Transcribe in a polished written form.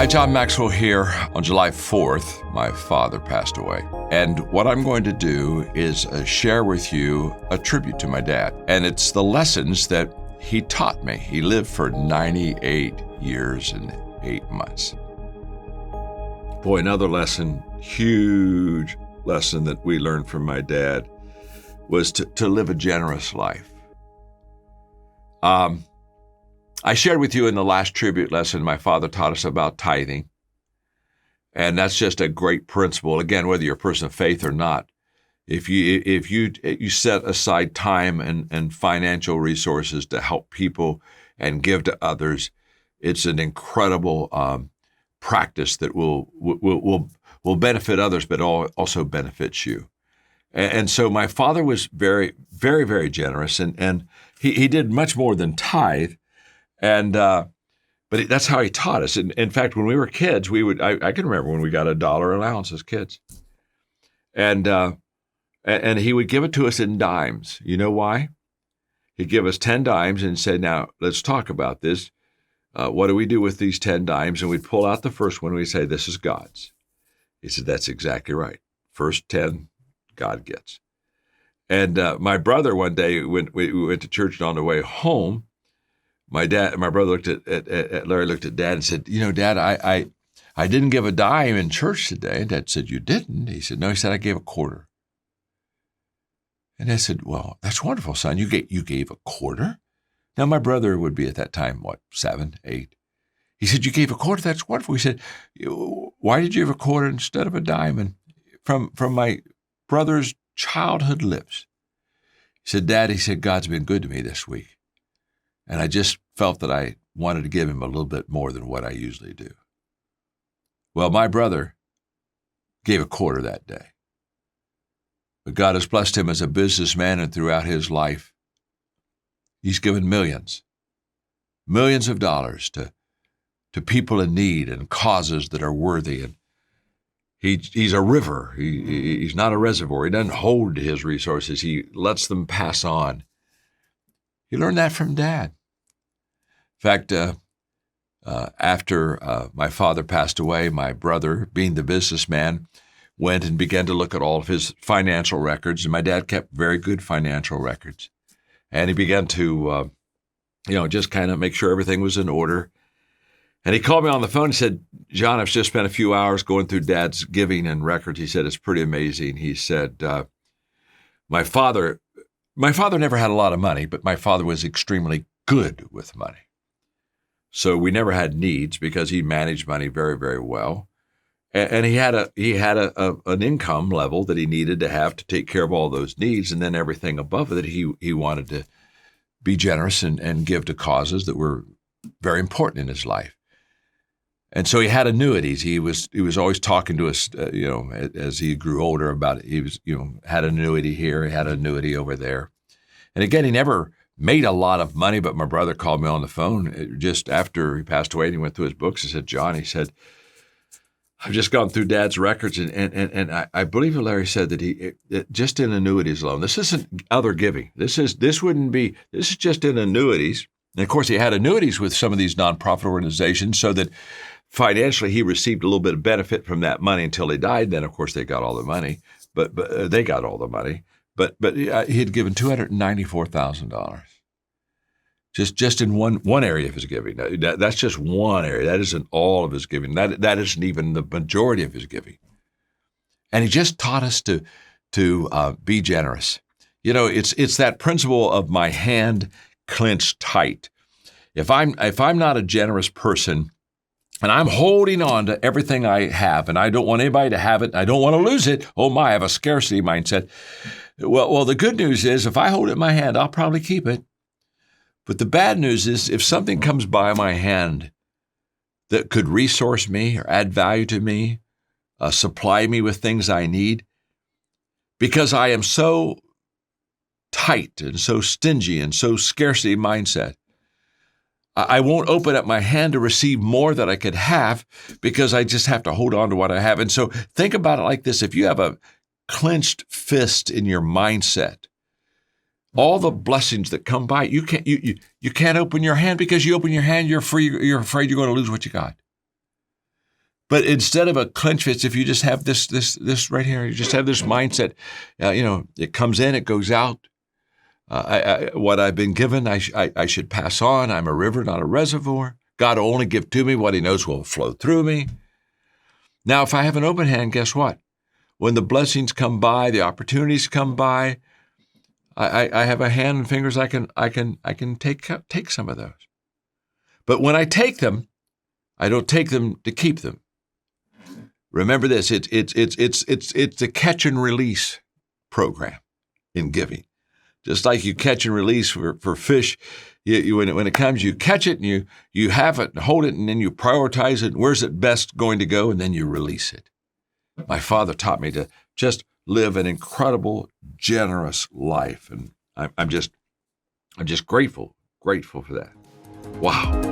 Hi, John Maxwell here. On July 4th, my father passed away. And what I'm going to do is share with you a tribute to my dad. And it's the lessons that he taught me. He lived for 98 years and 8 months. Boy, another lesson, huge lesson that we learned from my dad was to live a generous life. I shared with you in the last tribute lesson, my father taught us about tithing. And that's just a great principle. Again, whether you're a person of faith or not, if you set aside time and financial resources to help people and give to others, it's an incredible practice that will benefit others, but also benefits you. And so my father was very, very, very generous, and he did much more than tithe. And but that's how he taught us. And in fact, when we were kids, I can remember when we got $1 allowance as kids, and he would give it to us in dimes. You know why? He'd give us 10 dimes and say, "Now let's talk about this. What do we do with these 10 dimes?" And we'd pull out the first one. And we'd say, "This is God's." He said, "That's exactly right. First 10, God gets." And my brother one day, when we went to church and on the way home, my brother looked at Larry, looked at Dad and said, "You know, Dad, I didn't give a dime in church today." And Dad said, "You didn't?" He said, "No." He said, "I gave a quarter." And I said, "Well, that's wonderful, son. You gave a quarter?" Now, my brother would be at that time, 7, 8. He said, "You gave a quarter? That's wonderful." He said, "Why did you give a quarter instead of a dime?" And from my brother's childhood lips, he said, "Dad," he said, "God's been good to me this week. And I just felt that I wanted to give him a little bit more than what I usually do." Well, my brother gave a quarter that day. But God has blessed him as a businessman, and throughout his life, he's given millions of dollars to people in need and causes that are worthy. And he's a river. He's not a reservoir. He doesn't hold his resources. He lets them pass on. He learned that from Dad. In fact, after my father passed away, my brother, being the businessman, went and began to look at all of his financial records. And my dad kept very good financial records. And he began to, just kind of make sure everything was in order. And he called me on the phone and said, "John, I've just spent a few hours going through Dad's giving and records." He said, "It's pretty amazing." He said, My father never had a lot of money, but my father was extremely good with money. So we never had needs because he managed money very, very well. And he had an income level that he needed to have to take care of all those needs. And then everything above it, he wanted to be generous and give to causes that were very important in his life. And so he had annuities. He was always talking to us, as he grew older about it. He was, had an annuity here, he had an annuity over there. And again, he never made a lot of money, but my brother called me on the phone just after he passed away, and he went through his books. He said, "John," he said, "I've just gone through Dad's records, and I believe Larry said that he just in annuities alone. This isn't other giving. This is just in annuities." And of course, he had annuities with some of these nonprofit organizations, so that financially he received a little bit of benefit from that money until he died. Then, of course, they got all the money, but they got all the money. But he had given $294,000 just in one area of his giving. That's just one area. That isn't all of his giving. That isn't even the majority of his giving. And he just taught us to be generous. It's that principle of my hand clenched tight. If I'm not a generous person, and I'm holding on to everything I have, and I don't want anybody to have it, and I don't want to lose it. Oh my, I have a scarcity mindset. Well, the good news is if I hold it in my hand, I'll probably keep it. But the bad news is if something comes by my hand that could resource me or add value to me, supply me with things I need, because I am so tight and so stingy and so scarcity mindset, I won't open up my hand to receive more that I could have because I just have to hold on to what I have. And so think about it like this. If you have a clenched fist in your mindset, all the blessings that come by, you can't open your hand, because you open your hand, you're afraid you're going to lose what you got. But instead of a clench fist, if you just have this right here, you just have this mindset, it comes in, it goes out. What I've been given, I should pass on. I'm a river, not a reservoir. God will only give to me what he knows will flow through me. Now, if I have an open hand, guess what? When the blessings come by, the opportunities come by, I have a hand and fingers. I can take some of those. But when I take them, I don't take them to keep them. Remember this: it's the catch and release program in giving. Just like you catch and release for fish, when it comes, you catch it and you have it, hold it, and then you prioritize it. Where's it best going to go, and then you release it. My father taught me to just live an incredible, generous life, and I'm just grateful for that. Wow.